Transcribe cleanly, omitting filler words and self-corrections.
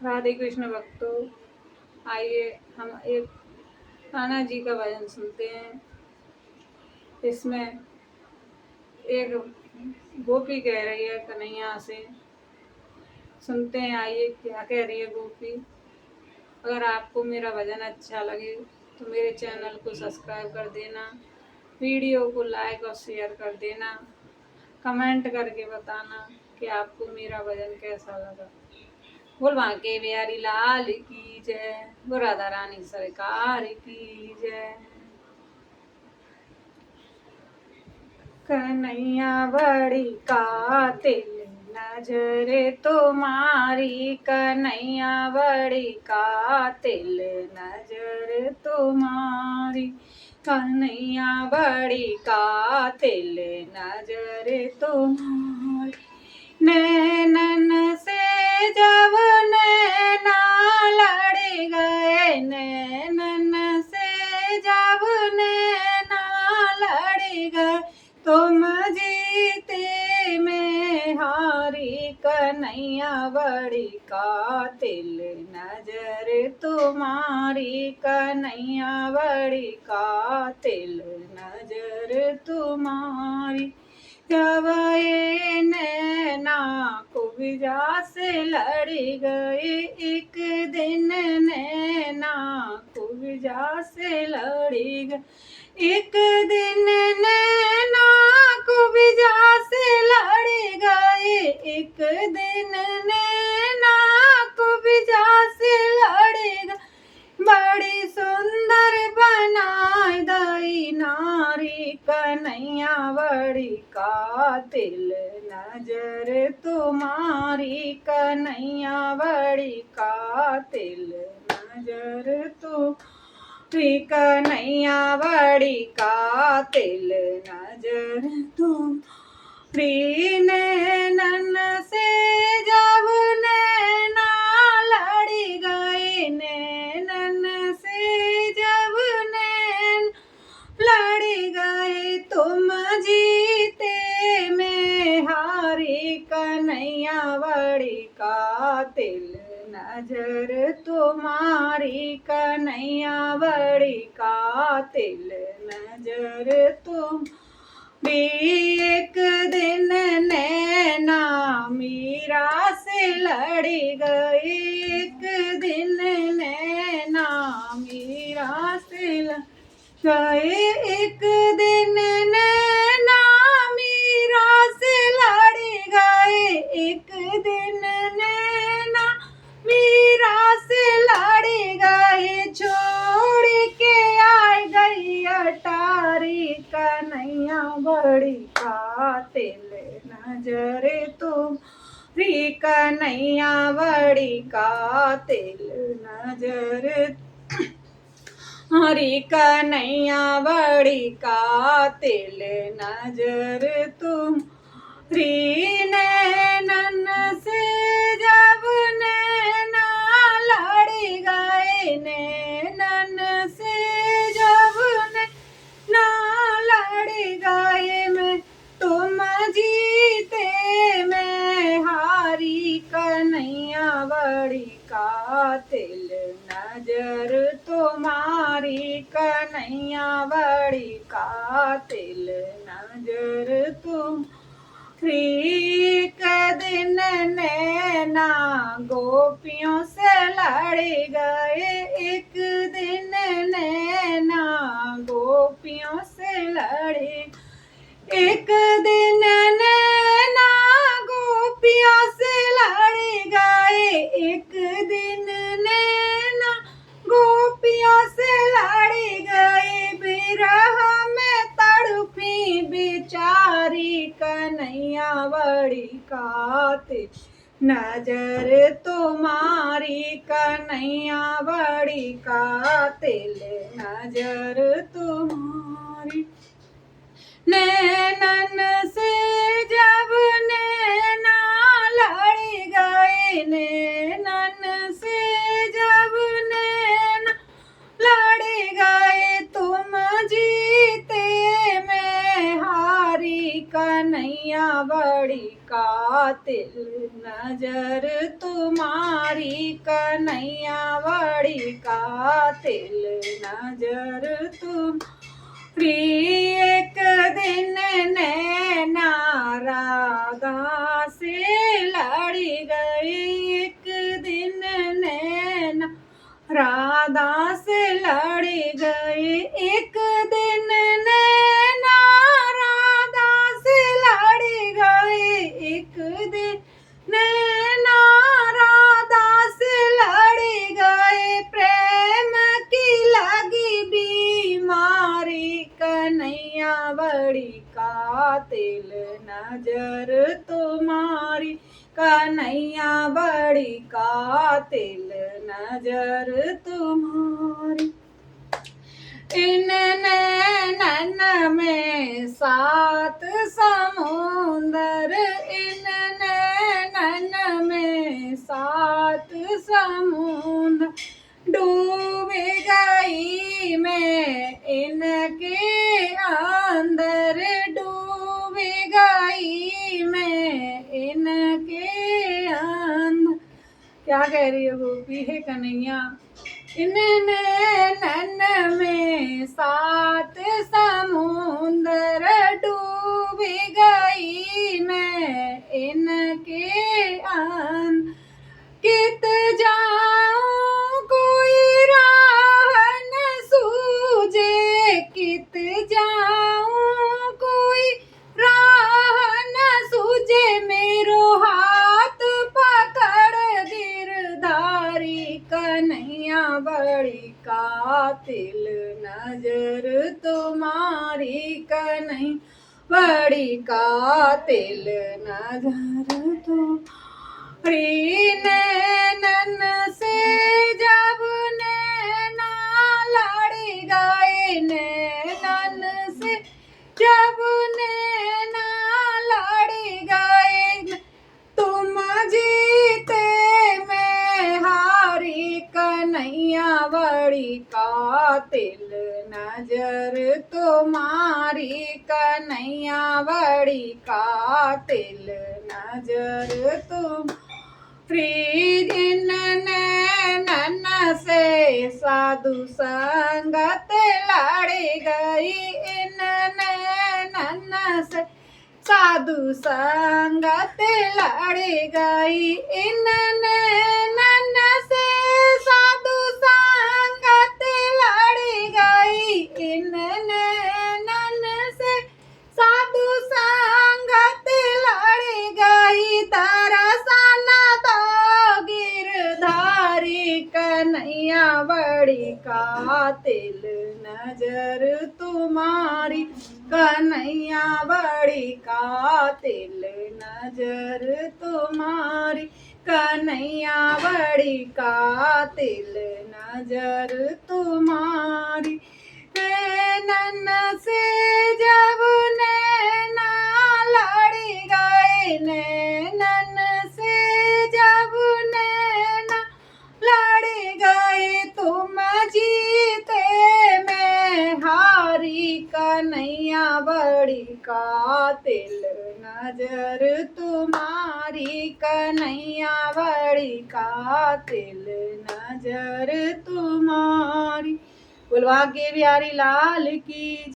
राधे कृष्ण भक्तों, आइए हम एक कान्हा जी का भजन सुनते हैं। इसमें एक गोपी कह रही है कन्हैया से। सुनते हैं, आइए क्या कह रही है गोपी। अगर आपको मेरा भजन अच्छा लगे तो मेरे चैनल को सब्सक्राइब कर देना, वीडियो को लाइक और शेयर कर देना, कमेंट करके बताना कि आपको मेरा भजन कैसा लगा। बोल बांके बिहारी लाल की जय, बोल राधा रानी सरकार की जय। कन्हैया बड़ी कातिल नजर तुम्हारी, कन्हैया बड़ी कातिल नजर तुम्हारी, कन्हैया बड़ी कातिल नजर तुम्हारी। नैनन से जब नैना लड़ गए, नैनन से जब नैना लड़ गए, तुम जीते में हारी, कन्हैया बड़ी कातिल नजर तुम्हारी, कन्हैया बड़ी कातिल नजर तुम्हारी। जब ये नैना कुब्जा से लड़ गए, एक दिन नैना कुब्जा से लड़ गए, एक दिन नैना कुब्जा से लड़ गए, एक दिन नैना कुब्जा से लड़ गए। बड़ी सुंदर बनाई दई नारी, कन्हैया बड़ी कातिल नजर तुम्हारी, कन्हैया बड़ी कातिल नजर तुम्हारी, कन्हैया बड़ी कातिल नजर तुम्हारी। नैनन से जब नैना लड़ गए, नैनन से जब नैन लड़ गए, तुम जीते में हारी, कन्हैया बड़ी कातिल नजर तुम्हारी, कन्हैया बड़ी कातिल नजर तुम भी। एक दिन नैना मीरा से लड़ गए, एक दिन नैना मीरा से लड़ गए, एक दिन नैना मीरा से लड़ गए, एक दिन नैना मीरा से लड़ गए। छोड़ के आए गई अटारी, कन्हैया बड़ी कातिल नजर तुम्हारी, कन्हैया बड़ी कातिल नजर हरी, कन्हैया बड़ी कातिल नजर तुम्हारी। नैनन से जब नैना लड़ गए, नैनन से जब नैना लड़ गए, मैं तुम जीते मैं हारी, कन्हैया बड़ी कातिल नजर तुम्हारी, कन्हैया बड़ी कातिल नजर तुम्हारी। एक दिन नैना गोपियों से लड़ गए, एक दिन नैना गोपियों से लड़े, एक दिन नैना गोपियों से लड़ गए, एक दिन नैना गोपियों से लड़ गए। बिरह में तड़पी बेचारी, कन्हैया बड़ी कातिल नजर तुम्हारी, कन्हैया बड़ी कातिल नजर तुम्हारी। नैनन से जब नैना लड़ गए, नैनन से जब नैना लड़ गए, तुम जीते में हारी, कन्हैया बड़ी कातिल तिल नजर तुम्हारी कन्हैया बड़ी कातिल नजर तुम्हारी। एक दिन नैना राधा से लड़ी गई, एक दिन नैना राधा से लड़ी गई, एक दिन नैना राधा से लड़ी गई, एक दिन नैना राधा से लड़ी गई। प्रेम की लगी बीमारी कन्हैया बड़ी कातिल नजर तुम्हारी, कन्हैया बड़ी कातिल नजर तुम्हारी। इन नैनन में सात समुंदर, इन नैनन में सात समुंदर, डूब गई मैं इनके अंदर, डूब गई मैं इनके अंदर। क्या कह रही है गोपी है कन्हैया? इन नैनन में सात समुंदर, डूब गई मैं इनके अंदर। कित जाऊं कोई राह न सूझे, कित जाऊं कोई राह न सूझे, मेरो हाथ पकड़ गिरधारी कन्हैया बड़ी कातिल नजर तुम्हारी, कन्हैया बड़ी कातिल नजर तुम्हारी। नैनन से जब नैना लड़ी गए, नैनन से जब नैना लड़ी गए, तुम जीते मैं हारी कन्हैया बड़ी कातिल नजर तुम्हारी, कन्हैया बड़ी कातिल नजर तुम्हारी। इन नैनन से साधु संगत लड़ी गई, इन नैनन से साधु संगत लड़ी गई, इन नैनन से साधु संगत लड़ी गई, इन नैनन से साधु संगत लड़ी गई। दर्शन दो गिरधारी कन्हैया बड़ी कातिल नजर तुम्हारी, कन्हैया बड़ी कातिल नजर तुम्हारी, कन्हैया बड़ी कातिल नजर तुम्हारी। नैनन से जब नैना लड़ी गए, नैनन से जब नैना लड़ी गए, तुम जीते मैं हारी कन्हैया बड़ी कातिल नजर तुम्हारी, कन्हैया बड़ी कातिल नजर तुम्हारी। बोल भाग्य बिहारी लाल की।